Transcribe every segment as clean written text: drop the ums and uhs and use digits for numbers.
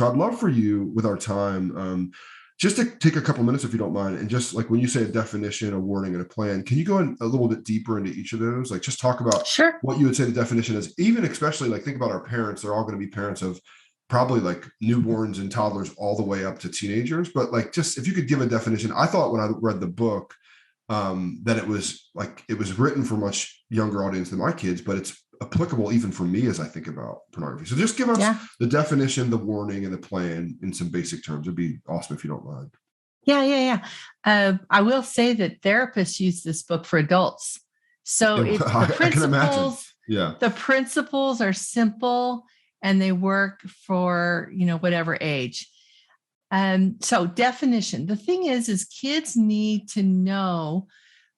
So I'd love for you with our time, just to take a couple minutes, if you don't mind. And just like when you say a definition, a warning, and a plan, can you go in a little bit deeper into each of those? Like just talk about Sure. what you would say the definition is, even especially like think about our parents. They're all going to be parents of probably like newborns and toddlers all the way up to teenagers. But like, just if you could give a definition. I thought when I read the book, that it was written for much younger audience than my kids, but it's applicable even for me as I think about pornography. So just give us Yeah. the definition, the warning, and the plan in some basic terms. It'd be awesome if you don't mind. Yeah. I will say that therapists use this book for adults. So it's the I can imagine. principles. Yeah. The principles are simple and they work for, whatever age. So definition. The thing is kids need to know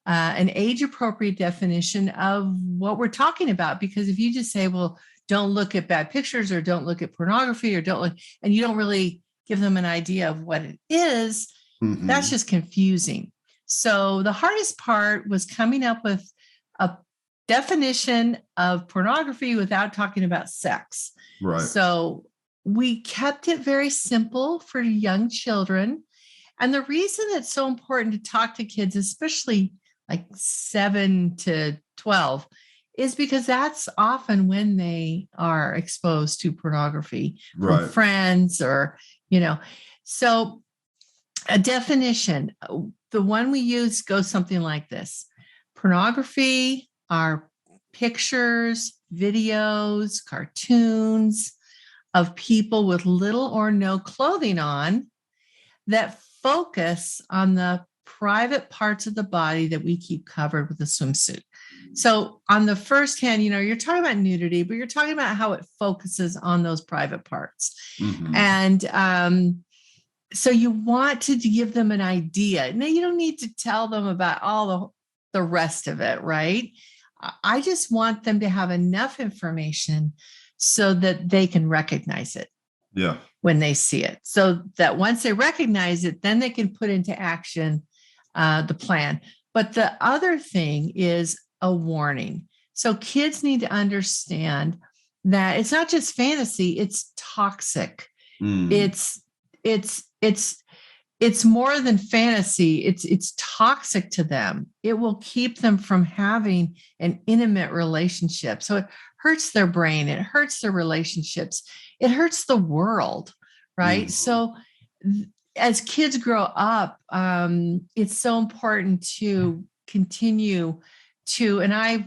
an age-appropriate definition of what we're talking about. Because if you just say, well, don't look at bad pictures or don't look at pornography or don't look, and you don't really give them an idea of what it is, that's just confusing. So the hardest part was coming up with a definition of pornography without talking about sex. Right. So we kept it very simple for young children. And the reason it's so important to talk to kids, especially like 7 to 12, is because that's often when they are exposed to pornography from friends or, so a definition, the one we use goes something like this. Pornography are pictures, videos, cartoons of people with little or no clothing on that focus on the private parts of the body that we keep covered with a swimsuit. So on the first hand, you're talking about nudity, but you're talking about how it focuses on those private parts. And so you want to give them an idea. Now, you don't need to tell them about all the rest of it, right? I just want them to have enough information so that they can recognize it. Yeah. When they see it, so that once they recognize it, then they can put into action the plan. But the other thing is a warning. So kids need to understand that it's not just fantasy, it's toxic. It's more than fantasy. It's toxic to them. It will keep them from having an intimate relationship. So it hurts their brain. It hurts their relationships. It hurts the world, right? So as kids grow up, it's so important to continue to, and I've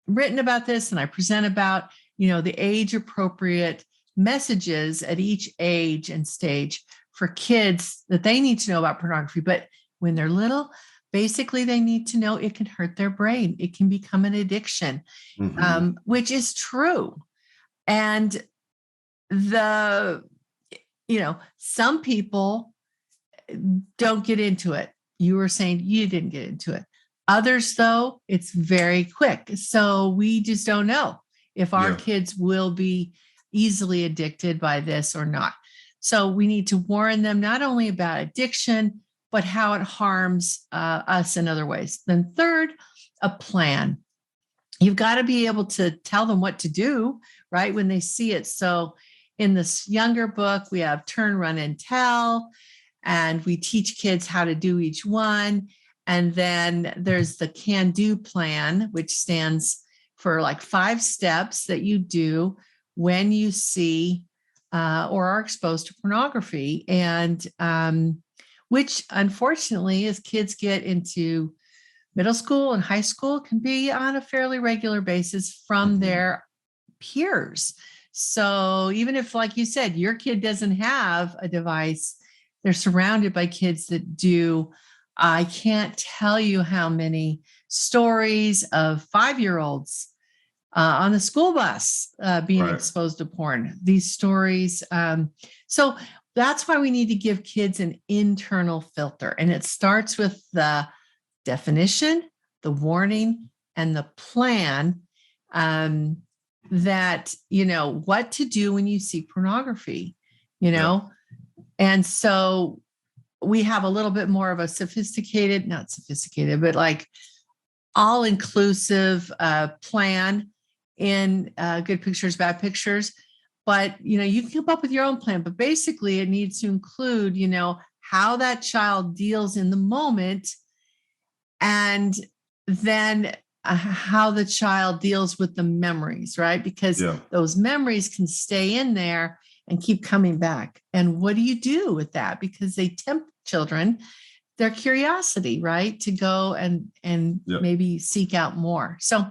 written about this and I present about, the age appropriate messages at each age and stage for kids that they need to know about pornography. But when they're little, basically they need to know it can hurt their brain. It can become an addiction, which is true. And some people don't get into it. You were saying you didn't get into it. Others, though, it's very quick. So we just don't know if our kids will be easily addicted by this or not. So we need to warn them not only about addiction, but how it harms us in other ways. Then third, a plan. You've got to be able to tell them what to do, right, when they see it. So in this younger book, we have turn, run, and tell, and we teach kids how to do each one. And then there's the can-do plan, which stands for like 5 steps that you do when you see or are exposed to pornography. And which unfortunately, as kids get into middle school and high school, can be on a fairly regular basis from their peers. So even if, like you said, your kid doesn't have a device, they're surrounded by kids that do. I can't tell you how many stories of 5-year-olds on the school bus being exposed to porn. These stories. So that's why we need to give kids an internal filter. And it starts with the definition, the warning, and the plan that, what to do when you see pornography, And so we have a little bit more of a not sophisticated, but like all-inclusive plan in Good Pictures, Bad Pictures. But, you can come up with your own plan, but basically it needs to include, how that child deals in the moment, and then how the child deals with the memories, right? Because Yeah. those memories can stay in there and keep coming back. And what do you do with that? Because they tempt children, their curiosity, right, to go and Yeah. maybe seek out more. So